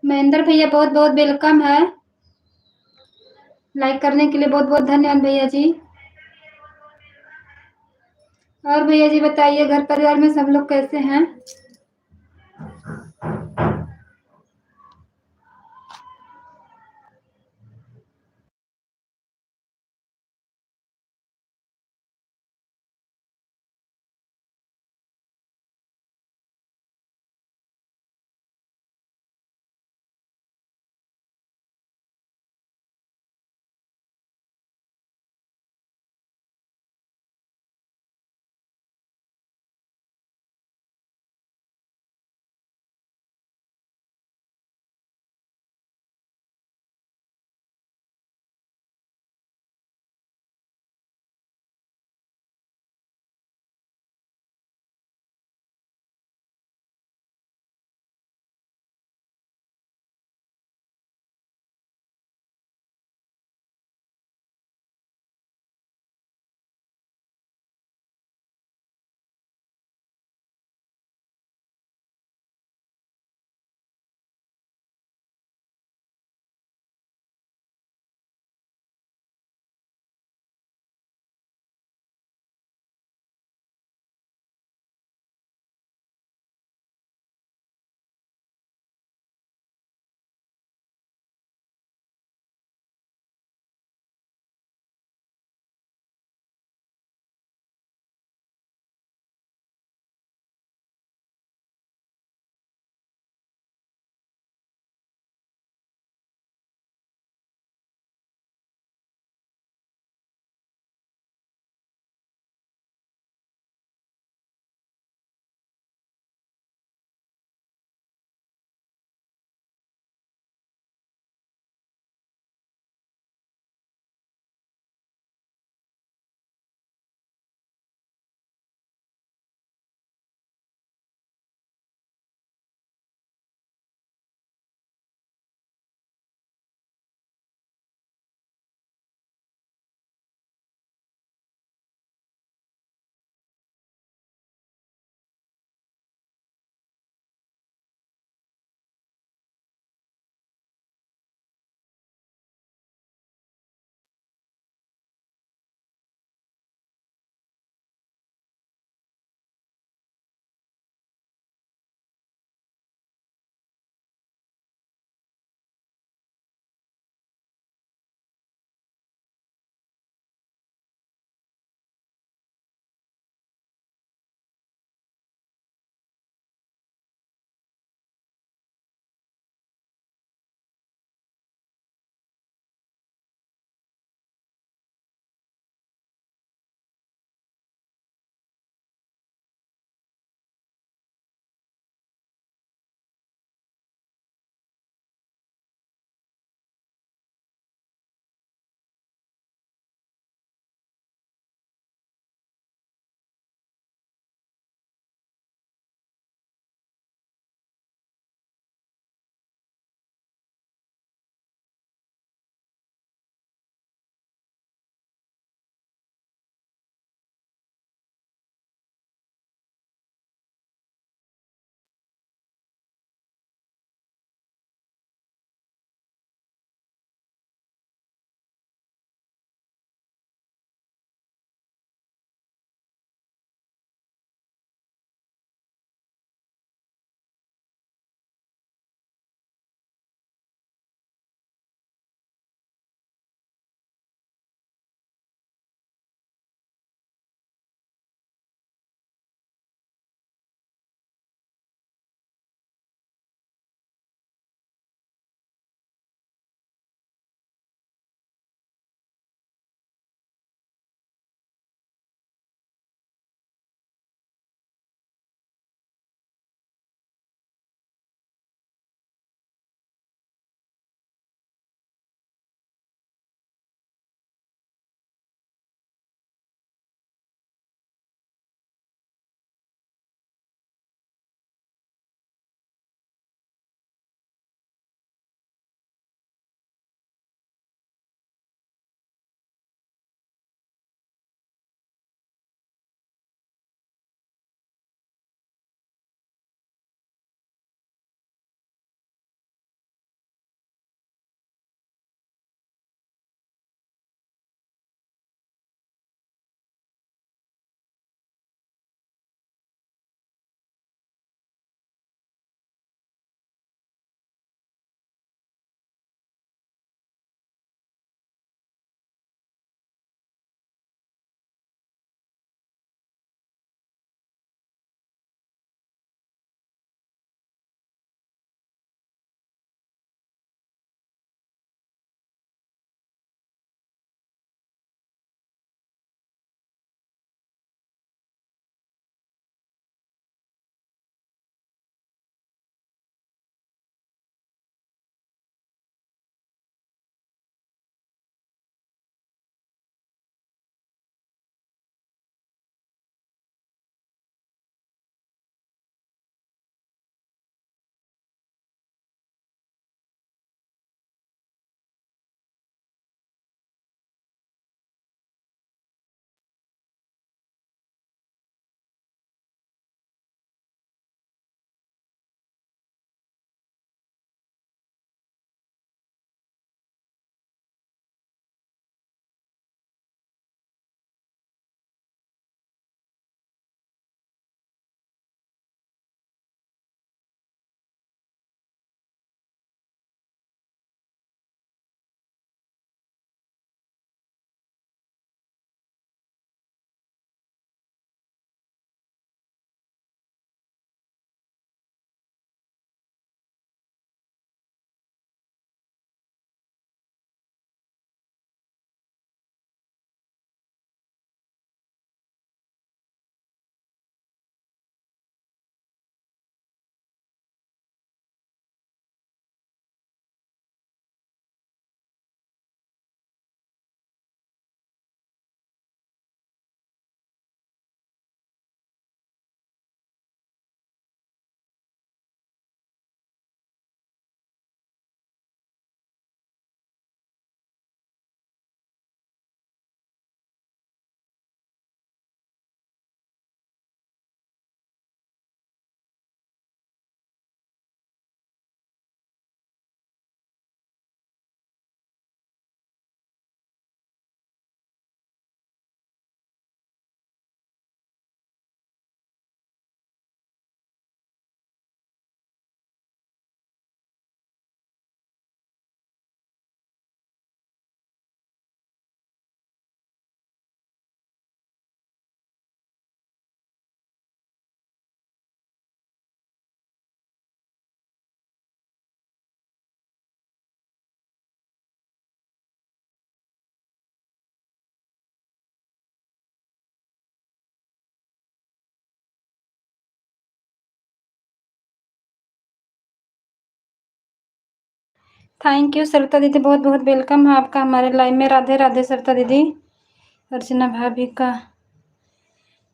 महेंद्र भैया बहुत-बहुत वेलकम है। लाइक करने के लिए बहुत-बहुत धन्यवाद भैया जी। और भैया जी बताइए घर परिवार में सब लोग कैसे हैं? थैंक यू सरिता दीदी, बहुत बहुत वेलकम है आपका हमारे लाइव में। राधे राधे सरिता दीदी। अर्चना भाभी का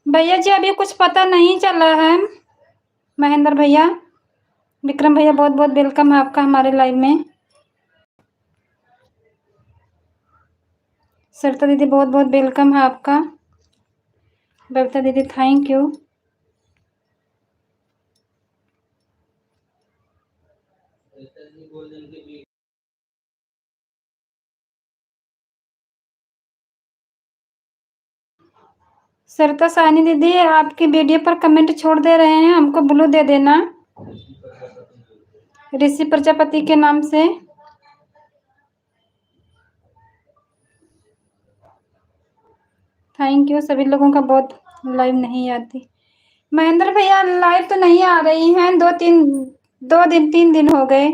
भैया जी अभी कुछ पता नहीं चला है। महेंद्र भैया, विक्रम भैया, बहुत बहुत वेलकम है आपका हमारे लाइव में। सरिता दीदी बहुत बहुत वेलकम है आपका। बबीता दीदी थैंक यू। सरिता सानी दीदी आपकी वीडियो पर कमेंट छोड़ दे रहे हैं, हमको ब्लू दे देना ऋषि प्रजापति के नाम से। थैंक यू सभी लोगों का। बहुत लाइव नहीं आती महेंद्र भैया, लाइव तो नहीं आ रही हैं। 2 दिन 3 दिन हो गए।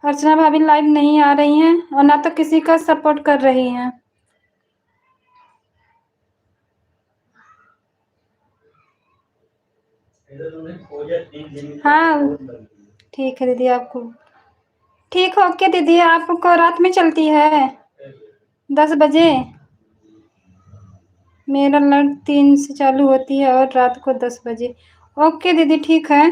अर्चना भाभी लाइव नहीं आ रही हैं और ना तो किसी का सपोर्ट कर रही हैं। हाँ ठीक है दीदी, आपको ठीक हो के दीदी, आपको रात में चलती है 10 बजे। मेरा लर्न 3 से चालू होती है और रात को 10 बजे। ओके दीदी ठीक है।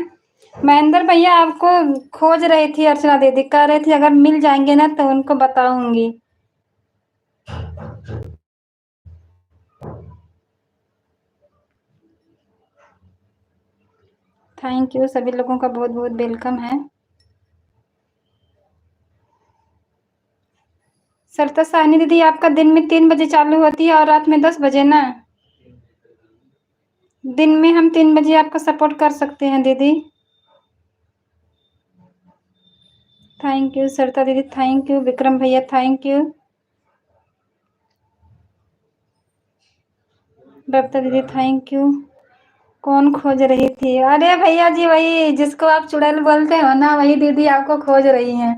महेंद्र भैया आपको खोज रही थी अर्चना दीदी, कह रही थी अगर मिल जाएंगे ना तो उनको बताऊंगी। थैंक यू सभी लोगों का, बहुत बहुत वेलकम है। सरिता साहनी दीदी आपका दिन में 3 बजे चालू होती है और रात में 10 बजे ना। दिन में हम 3 बजे आपका सपोर्ट कर सकते हैं दीदी। थैंक यू सरिता दीदी, थैंक यू विक्रम भैया, थैंक यू बबीता दीदी, थैंक यू। कौन खोज रही थी? अरे भैया जी वही जिसको आप चुड़ैल बोलते हो ना, वही दीदी आपको खोज रही हैं।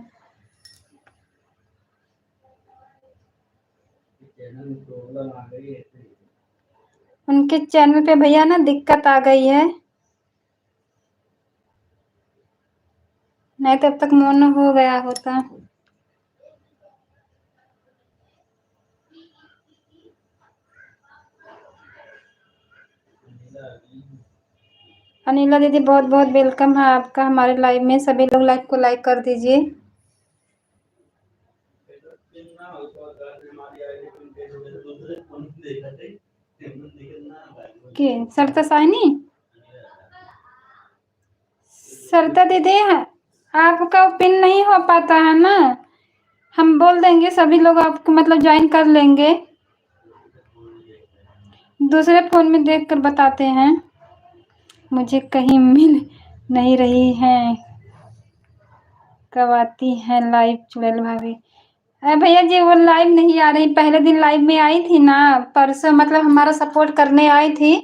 उनके चैनल पे भैया ना दिक्कत आ गई है, नहीं तो अब तक मोनो हो गया होता। अनिला दीदी बहुत बहुत वेलकम है आपका हमारे लाइव में। सभी लोग लाइव को लाइक कर दीजिए। के सरिता साइनी, सरिता दीदी आपका पिन नहीं हो पाता है ना, हम बोल देंगे सभी लोग आपको मतलब ज्वाइन कर लेंगे। दूसरे फोन में देख कर बताते हैं। मुझे कहीं मिल नहीं रही हैं, कब आती है लाइव चुड़ैल भाभी? अरे भैया जी वो लाइव नहीं आ रही, पहले दिन लाइव में आई थी ना, परसों मतलब हमारा सपोर्ट करने आई थी,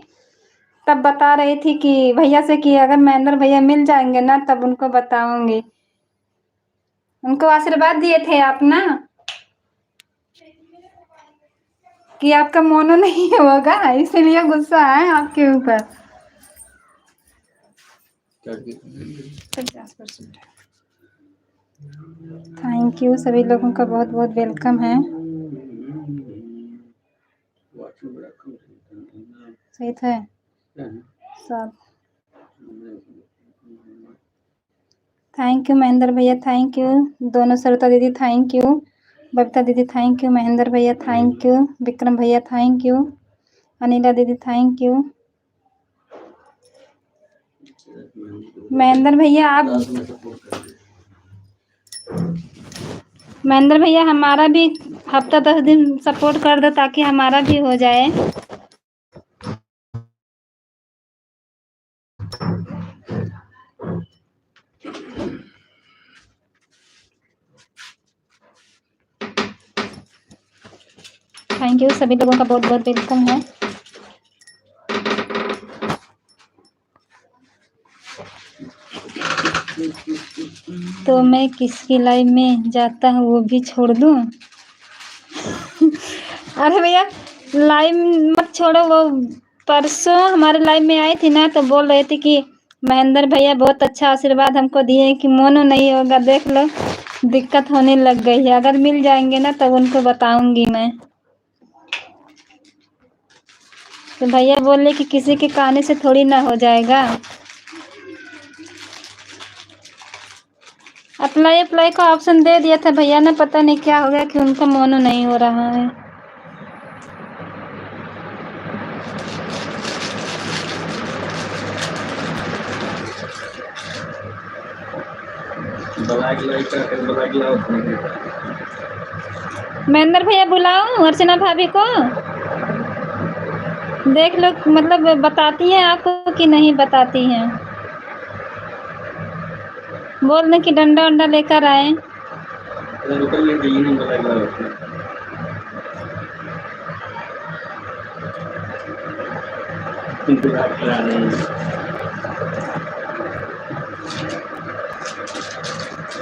तब बता रही थी कि भैया से कि अगर महेंद्र भैया मिल जाएंगे ना तब उनको बताऊंगी। उनको आशीर्वाद दिए थे आप ना कि आपका मोनो नहीं होगा, इसीलिए गुस्सा है आपके ऊपर। 50%। थैंक यू सभी लोगों का, बहुत बहुत वेलकम है। सही थे सब। थैंक यू महेंद्र भैया, थैंक यू दोनों। सरिता दीदी थैंक यू, बबीता दीदी थैंक यू, महेंद्र भैया थैंक यू, विक्रम भैया थैंक यू, अनिला दीदी थैंक यू। महेंद्र भैया महेंद्र भैया हमारा भी हफ्ता 10 दिन सपोर्ट कर दो ताकि हमारा भी हो जाए। थैंक यू सभी लोगों का, बहुत बहुत वेलकम है। तो मैं किसकी लाइव में जाता हूँ वो भी छोड़ दूँ? अरे भैया लाइव मत छोड़ो, वो परसों हमारे लाइव में आई थी ना तो बोल रही थी कि महेंद्र भैया बहुत अच्छा आशीर्वाद हमको दिए कि मोनो नहीं होगा, देख लो दिक्कत होने लग गई है। अगर मिल जाएंगे ना तब उनको बताऊंगी मैं। तो भैया बोले कि किसी के कहने से थोड़ी ना हो जाएगा। अप्लाई अप्लाई का ऑप्शन दे दिया था भैया ने, पता नहीं क्या हो गया कि उनका मोनो नहीं हो रहा है। महेंद्र भैया बुलाऊं अर्चना भाभी को? देख लो मतलब बताती हैं आपको कि नहीं बताती हैं। बोल दें कि डंडा उंडा लेकर आए।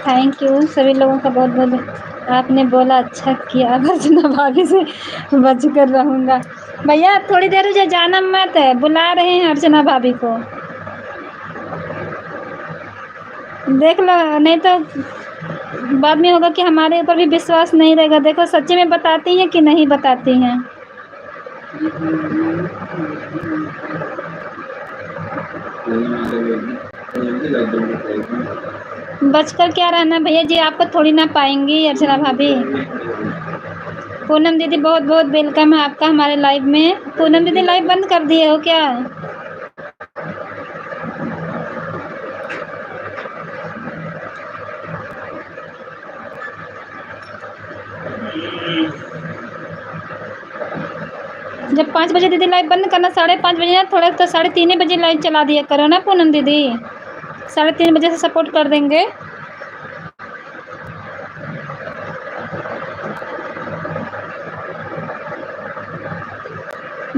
थैंक यू सभी लोगों का बहुत बहुत। आपने बोला अच्छा किया, अर्चना भाभी से बच कर रहूँगा। भैया थोड़ी देर मुझे जाना मत है, बुला रहे हैं अर्चना भाभी को। देख लो नहीं तो बाद में होगा कि हमारे ऊपर भी विश्वास नहीं रहेगा। देखो सच्ची में बताती हैं कि नहीं बताती हैं। बचकर क्या रहना भैया जी, आपको थोड़ी ना पाएंगी अर्चना भाभी। पूनम दीदी बहुत बहुत वेलकम है आपका हमारे लाइव में। पूनम दीदी लाइव बंद कर दिए हो क्या? जब 5 बजे दीदी लाइव बंद करना, 5:30 बजे ना, थोड़ा तो 3:30 बजे लाइव चला दिया करो ना पूनम दीदी। 3:30 बजे से सपोर्ट कर देंगे।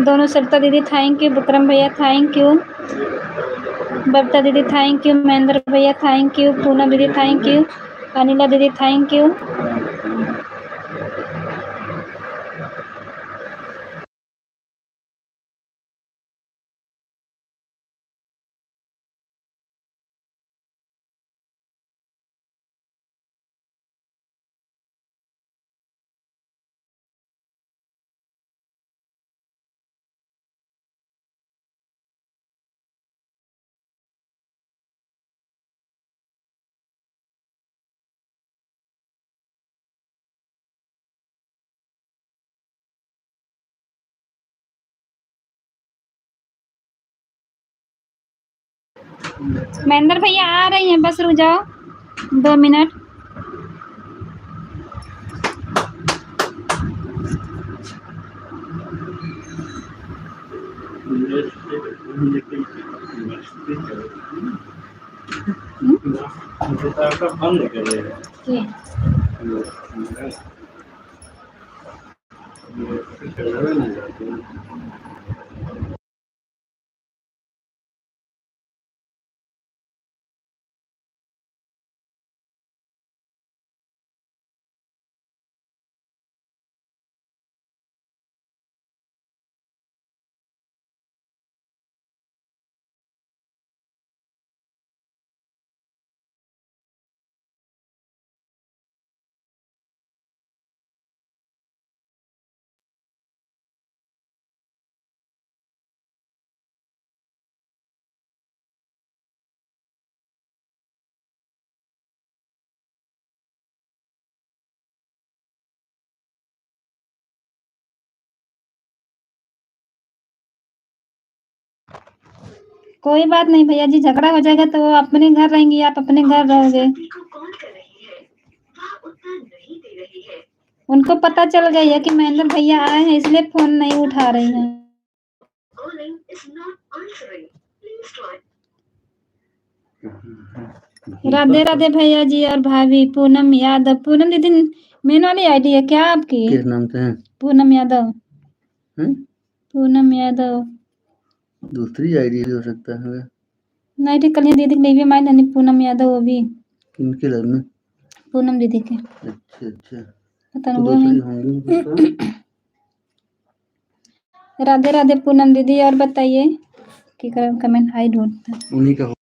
दोनों सरिता दीदी थैंक यू, विक्रम भैया थैंक यू, बबीता दीदी थैंक यू, महेंद्र भैया थैंक यू, पूनम दीदी थैंक यू, अनिला दीदी थैंक यू। महेंद्र भैया आ रही हैं, बस रुक जाओ 2 मिनट। कोई बात नहीं भैया जी, झगड़ा हो जाएगा तो वो अपने घर रहेंगी, आप अपने घर रहोगे। उनको पता चल गई है कि महेंद्र भैया आए हैं, इसलिए फोन नहीं उठा रही हैं। राधे राधे भैया जी और भाभी। पूनम यादव, पूनम दीदी मेन वाली आईडी है क्या आपकी? किस नाम से है? पूनम यादव। हैं? पूनम यादव दूसरी आईडी हो सकता है। नहीं ठीक, कल दीदी नहीं भी माई नहीं, पूनम यादव वो भी। किनके लग में? पूनम दीदी के। अच्छा अच्छा, पता तो नहीं वो दूसरी नहीं। होंगी। राधे राधे पूनम दीदी। और बताइए कि कमेंट हाई ढूंढता उन्हीं का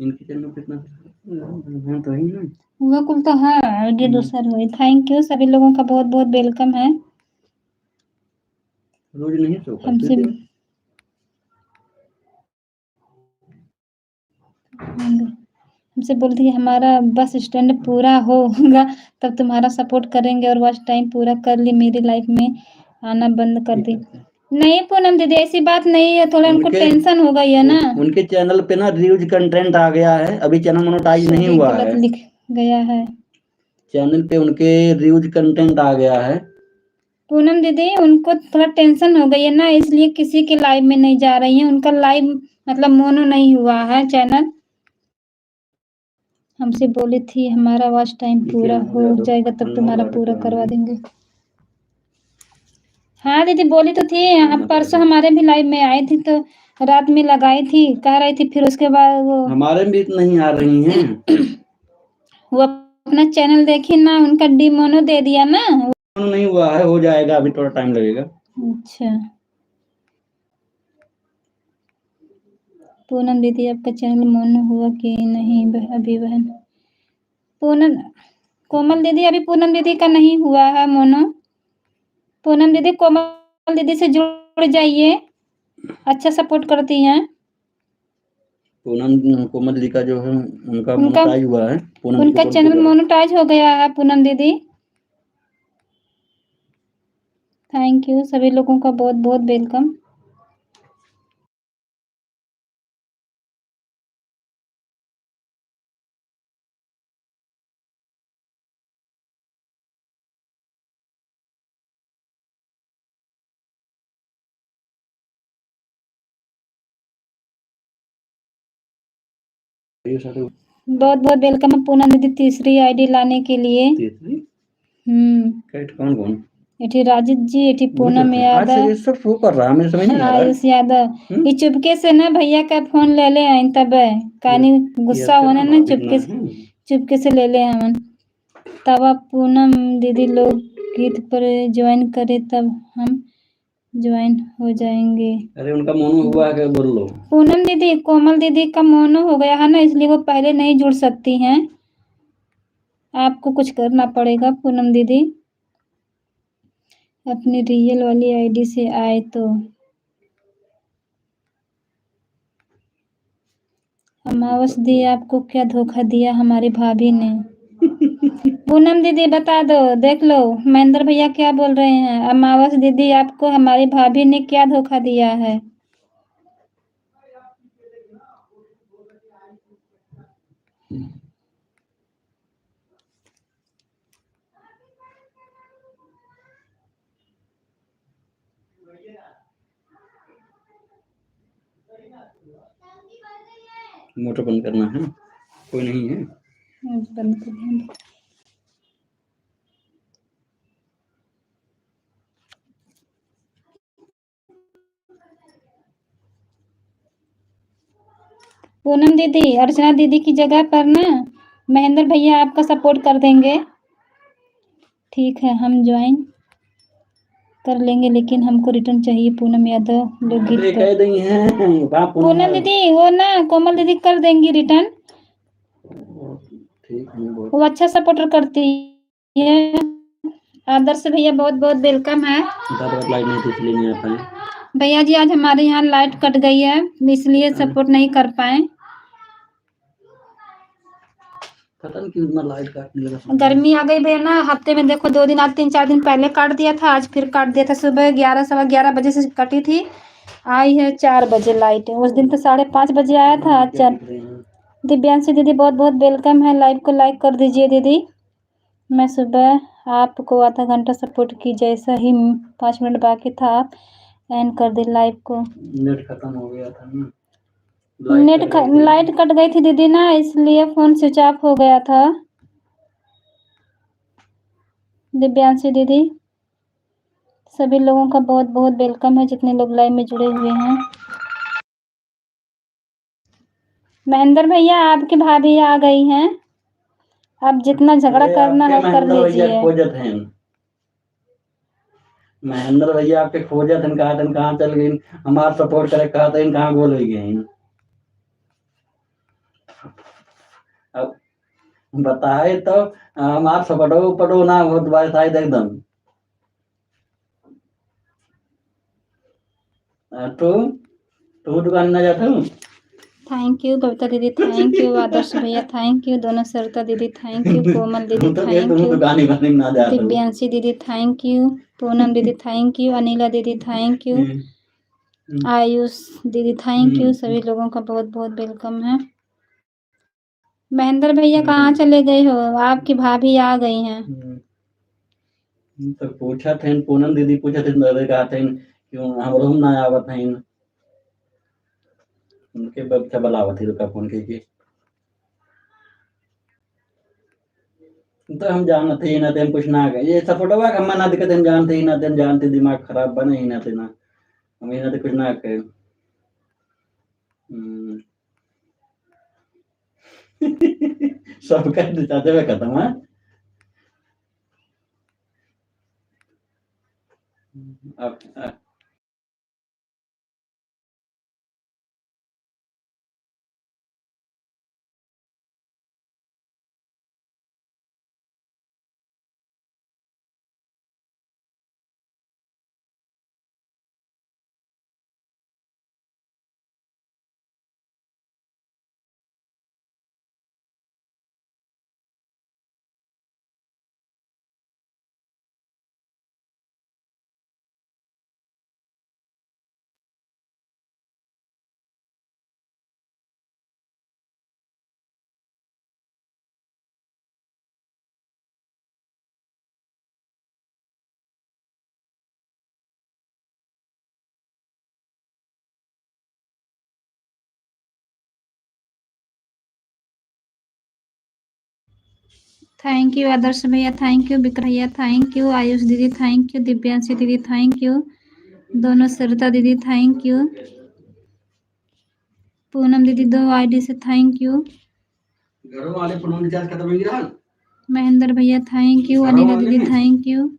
इनके चैनल पे कितना हाँ तो ही ना वो कुल तो है आईडी दूसर हुई। थैंक यू, सभी लोगों का बहुत बहुत वेलकम है। रोज नहीं शो हमसे करते थे। हमसे बोलती है हमारा बस स्टैंड पूरा होगा तब तुम्हारा सपोर्ट करेंगे, और वॉच टाइम पूरा कर ली, मेरी लाइफ में आना बंद कर दी। नहीं पूनम दीदी ऐसी बात नहीं है, थोड़ा उनको टेंशन हो गई है ना। उनके चैनल पे ना रील्स कंटेंट आ गया है, अभी चैनल मोनेटाइज नहीं सही हुआ गलत है। लिख गया है चैनल पे उनके रील्स कंटेंट आ गया है। पूनम दीदी उनको थोड़ा टेंशन हो गई है ना, इसलिए किसी के लाइव में नहीं जा रही है। उनका लाइव मतलब मोनो नहीं हुआ है चैनल। हमसे बोली थी हमारा वॉच टाइम पूरा हो जाएगा तब तुम्हारा पूरा करवा देंगे। हाँ दीदी बोली तो थी, आप परसों हमारे भी लाइव में आई थी तो रात में लगाई थी, कह रही थी, फिर उसके बाद वो हमारे भी नहीं आ रही हैं। वो अपना चैनल देखी ना, उनका डीमोनो दे दिया ना। नहीं हुआ है, हो जाएगा, अभी थोड़ा टाइम लगेगा। अच्छा पूनम दीदी आपका चैनल मोनो हुआ कि नहीं अभी बहन? पूनम कोमल दीदी अभी पूनम दीदी का नहीं हुआ है मोनो। पूनम दीदी कोमल दीदी से जुड़ जाइए, अच्छा सपोर्ट करती हैं। पूनम कोमल जी का जो है उनका मोनेटाइज हुआ है। उनका चैनल मोनेटाइज हो गया है पूनम दीदी। थैंक यू, सभी लोगों का बहुत बहुत वेलकम। बहुत बहुत वेलकम है पूनम दीदी तीसरी आईडी लाने के लिए। कौन कौन? एठी राजीव जी, एठी पूनम यादव, ये सब शो कर रहा है, मेरे समझ नहीं आ रहा है। आयुष यादव। ये चुपके से ना भैया का फोन ले ले आइन तब कानी गुस्सा होना ना, चुपके से ले ले हमन तब आप पूनम दीदी लोग गीत पर ज्वाइन करे तब हम ज्वाइन हो जाएंगे। अरे उनका मोनो हुआ है, बोल लो। पूनम दीदी कोमल दीदी का मोनो हो गया है ना, इसलिए वो पहले नहीं जुड़ सकती हैं। आपको कुछ करना पड़ेगा पूनम दीदी, अपनी रियल वाली आईडी से आए तो। अमावस दी आपको क्या धोखा दिया हमारी भाभी ने? पूनम दीदी बता दो, देख लो महेंद्र भैया क्या बोल रहे हैं। अमावस दीदी आपको हमारी भाभी ने क्या धोखा दिया है? मोटर बंद करना है, कोई नहीं है। बंद कर दिया। पूनम दीदी अर्चना दीदी की जगह पर ना महेंद्र भैया आपका सपोर्ट कर देंगे। ठीक है हम ज्वाइन कर लेंगे, लेकिन हमको रिटर्न चाहिए पूनम यादव लोग गीत पर। पूनम दीदी वो ना कोमल दीदी कर देंगी रिटर्न, वो अच्छा सपोर्टर करती है। आदर्श भैया बहुत बहुत वेलकम है। भैया जी आज हमारे यहाँ लाइट कट गई है, इसलिए सपोर्ट नहीं कर पाए। पता नहीं क्यों इतना लाइट काटने लगा। गर्मी आ गई भैया ना, हफ्ते में देखो 2 दिन, आज 3-4 दिन पहले काट दिया था, आज फिर काट दिया था। सुबह 11 11:15 बजे से कटी थी, आई है 4 बजे लाइट। उस दिन तो 5:30 बजे आया था, आज 4। दिव्यांशी दीदी बहुत बहुत वेलकम है, लाइव को लाइक कर दीजिए दीदी। मैं सुबह आपको आधा घंटा सपोर्ट की, जैसा ही 5 मिनट बाकी था आप एंड कर दी लाइव को। नेट खत्म हो गया था ना, लाइट कट गई थी दीदी ना, इसलिए फोन स्विच ऑफ हो गया था। दिव्यांशी दीदी सभी लोगों का बहुत बहुत वेलकम है, जितने लोग लाइव में जुड़े हुए हैं। महेंद्र भैया आपकी भाभी आ गई हैं, अब जितना झगड़ा करना है कर लीजिए। महेंद्र भैया आपके खोजत हैं, कहाँ चल गई, हमारा सपोर्ट करे कहा था, कहाँ बोल गई। अब बताए तो हम आप सपटो पटो ना हो तुम्हारे शायद एकदम तो दुकान ना जाता हूँ। थैंक यू कविता दीदी, थैंक यू आदर्श भैया, थैंक यू दोनों सरिता दीदी, थैंक यू कोमल दीदी, तुम तो थैंक तुम यू दुकान ही बंद ना जाता हूँ। दिव्यांशी दीदी, थैंक यू पूनम दीदी, थैंक यू अनिला दीदी, थैंक यू आयुष दीदी, थैंक यू। सभी लोगों का बहुत बहुत वेलकम है। महेंद्र भैया कहाँ चले गए हो? आपकी भाभी आ गई हैं। तो पूछा थे पूनम दीदी पूछा थे मेरे कहा थे क्यों हम रूम ना आवत हैं उनके बच्चा बुलावत थी रुका फोन की तो हम जानते ही ना थे हम कुछ ना गए ये सपोर्टवा हम ना दिक्कत हम जानते ही ना थे हम जानते दिमाग खराब बने ही ना थे ना हम ही ना थे कुछ ना कहे सब कर चाहते हुए खत्म है अब थैंक यू आदर्श भैया, थैंक यू विक्रम भैया, थैंक यू आयुष दीदी, थैंक यू दिव्यांशी दीदी, थैंक यू दोनों सरिता दीदी, थैंक यू पूनम दीदी 2 आईडी से थैंक यू घरों वाले फोन रिचार्ज खत्म हो गया महेंद्र भैया, थैंक यू अनिला दीदी, थैंक यू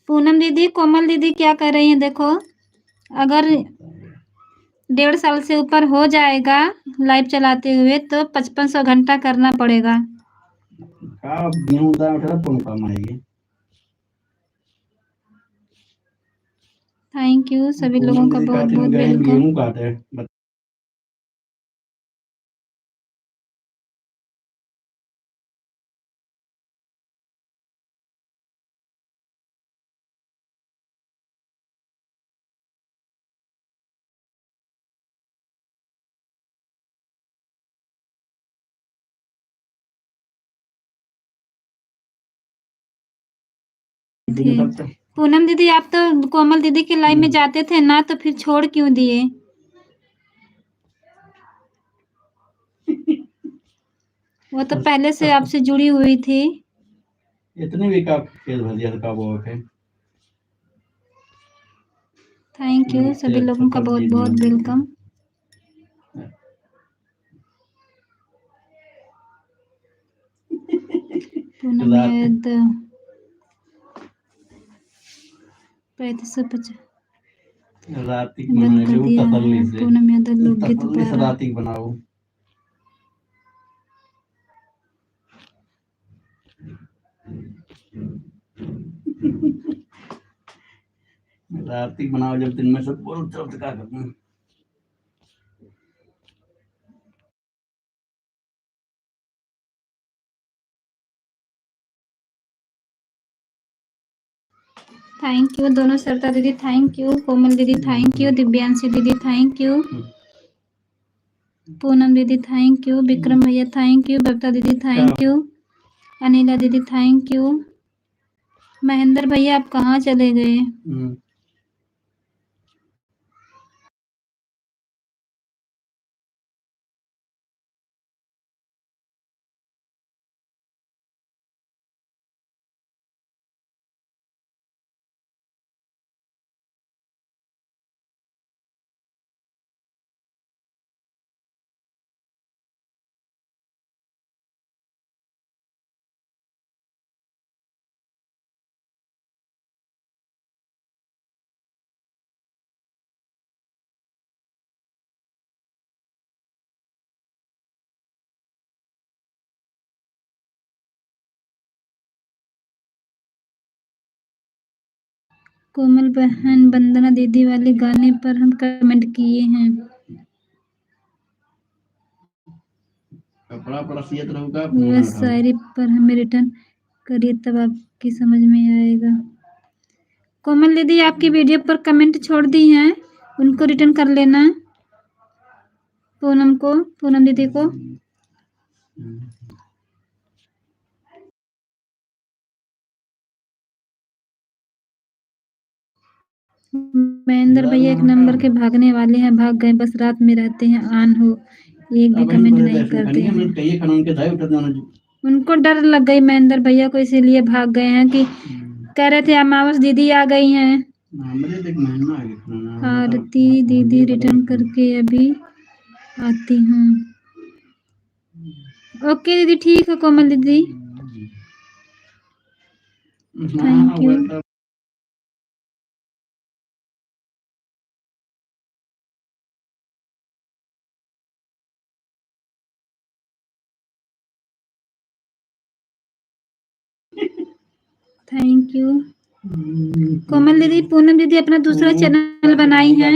पूनम दीदी कोमल दीदी क्या कर रही हैं देखो अगर 1.5 साल से ऊपर हो जाएगा लाइव चलाते हुए तो 5500 घंटा करना पड़ेगा। थैंक यू सभी लोगों का बहुत बहुत वेलकम। पूनम दीदी आप तो कोमल दीदी के लाइव में जाते थे ना तो फिर छोड़ क्यों दिए? वो तो पहले से आपसे जुड़ी हुई थी। इतने भी का खेल भर का वो है थैंक यू सभी लोगों का बहुत बहुत वेलकम। पूनम यादव 3550 राती बंद कर दिया है। पूनम यादव लोकगीत दोबारा राती बनाओ रात बनाओ जब दिन में सब बोल चल क्या करूं। थैंक यू दोनों सरता दीदी, थैंक यू कोमल दीदी, थैंक यू दिव्यांशी दीदी, थैंक यू पूनम दीदी, थैंक यू विक्रम भैया, थैंक यू बबता दीदी, थैंक यू अनिला दीदी, थैंक यू महेंद्र भैया, आप कहाँ चले गए? कोमल बहन वंदना दीदी वाले गाने पर हम कमेंट किए हैं। कपड़ा पड़ा सियत रहूगा बस शायरी पर हमें रिटर्न करिए तब आपकी समझ में आएगा। कोमल दीदी आपकी वीडियो पर कमेंट छोड़ दी हैं, उनको रिटर्न कर लेना। पूनम दीदी को महेंद्र भैया एक नंबर के भागने वाले हैं, भाग गए, बस रात में रहते हैं ऑन हो, एक भी कमेंट नहीं करते हैं। उनको डर लग गई महेंद्र भैया को, इसीलिए भाग गए हैं कि कह रहे थे अमावस दीदी आ गई हैं। आरती दीदी रिटर्न करके अभी आती हूँ। ओके दीदी, ठीक है कोमल दीदी, थैंक यू। थैंक यू कोमल दीदी। पूनम दीदी अपना दूसरा चैनल बनाई हैं।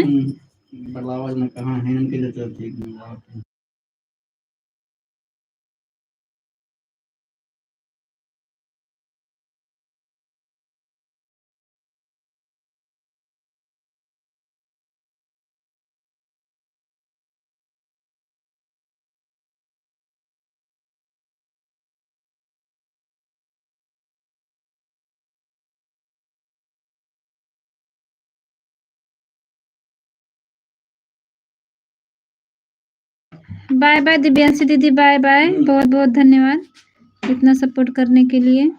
बाय बाय दिव्यांशी दीदी, बाय बाय, बहुत बहुत धन्यवाद इतना सपोर्ट करने के लिए।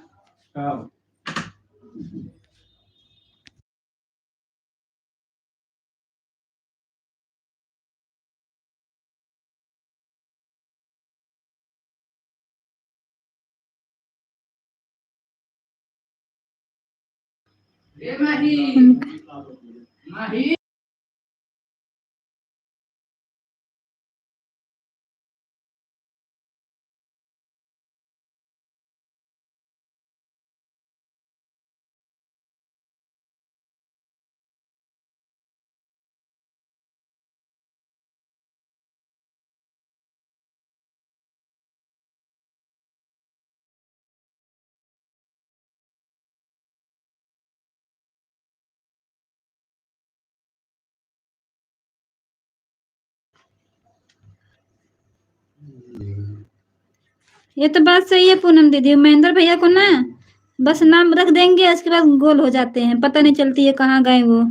ये तो बात सही है पूनम दीदी, महेंद्र भैया को ना बस नाम रख देंगे, उसके बाद गोल हो जाते हैं, पता नहीं चलती है कहाँ गए वो।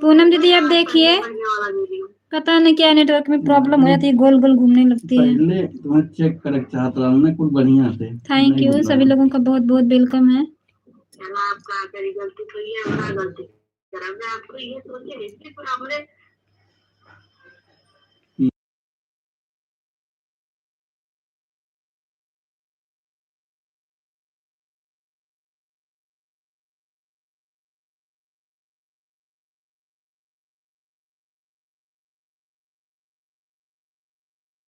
पूनम दीदी आप देखिए, पता नहीं क्या नेटवर्क में प्रॉब्लम हो जाती है, गोल गोल घूमने लगती है। चेक करे चाहत रहा कुछ बढ़िया से। थैंक यू, सभी लोगों का बहुत बहुत वेलकम है। चलो आप क्या करी, गलती तो ये है, बड़ा गलती करा। मैं आपको ये सोच के भेजती, पर हमने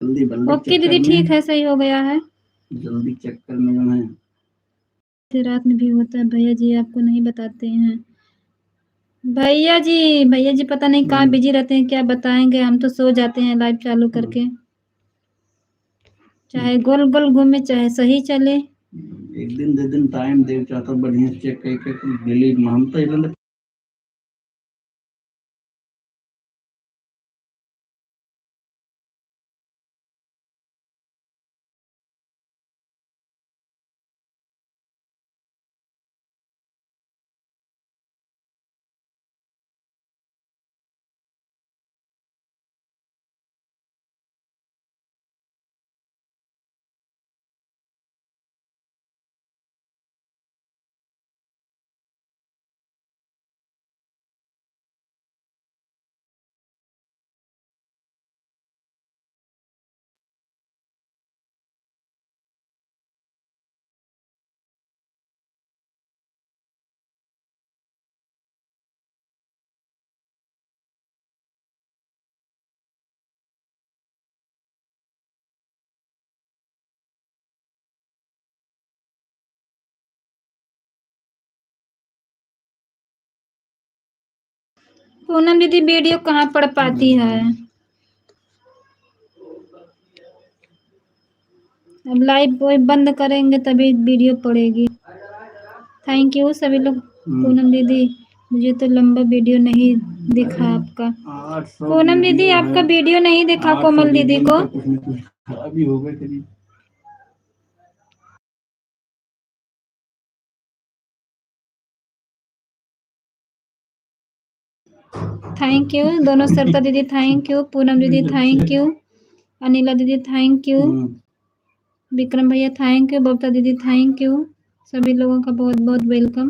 जल्दी बनने ओके के दीदी, चक्कर ठीक में, है, सही हो गया है। जल्दी के चक्कर में जो है फिर रात में भी होता है, भैया जी आपको नहीं बताते हैं। भैया जी पता नहीं कहाँ बिजी रहते हैं, क्या बताएंगे, हम तो सो जाते हैं लाइव चालू करके। चाहे गोल गोल घूमे, चाहे सही चले। एक दिन 2 दिन टाइम दे चाहता बढ़िया चेक करके डिलीट हम तो इधर पूनम दीदी वीडियो कहाँ पढ़ पाती है। अब लाइव बंद करेंगे तभी वीडियो पड़ेगी। थैंक यू सभी लोग। पूनम दीदी, मुझे तो लंबा वीडियो नहीं दिखा आपका। 800 पूनम दीदी वीडियो आपका है, वीडियो नहीं दिखा 800 कोमल दीदी वीडियो में को। तो कुछ न कुछ खराबी हो गई करीब। थैंक यू दोनों सरिता दीदी, थैंक यू पूनम दीदी, थैंक यू अनिला दीदी, थैंक यू विक्रम भैया, थैंक यू बबता दीदी, थैंक यू। सभी लोगों का बहुत बहुत वेलकम।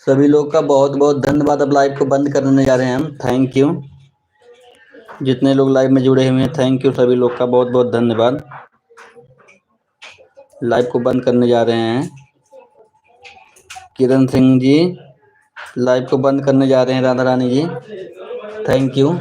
सभी लोग का बहुत बहुत धन्यवाद। अब लाइव को बंद करने जा रहे हैं हम। थैंक यू जितने लोग लाइव में जुड़े हुए हैं, थैंक यू सभी लोग का बहुत बहुत धन्यवाद। लाइव को बंद करने जा रहे हैं। किरण सिंह जी लाइव को बंद करने जा रहे हैं। राधा रानी जी थैंक यू।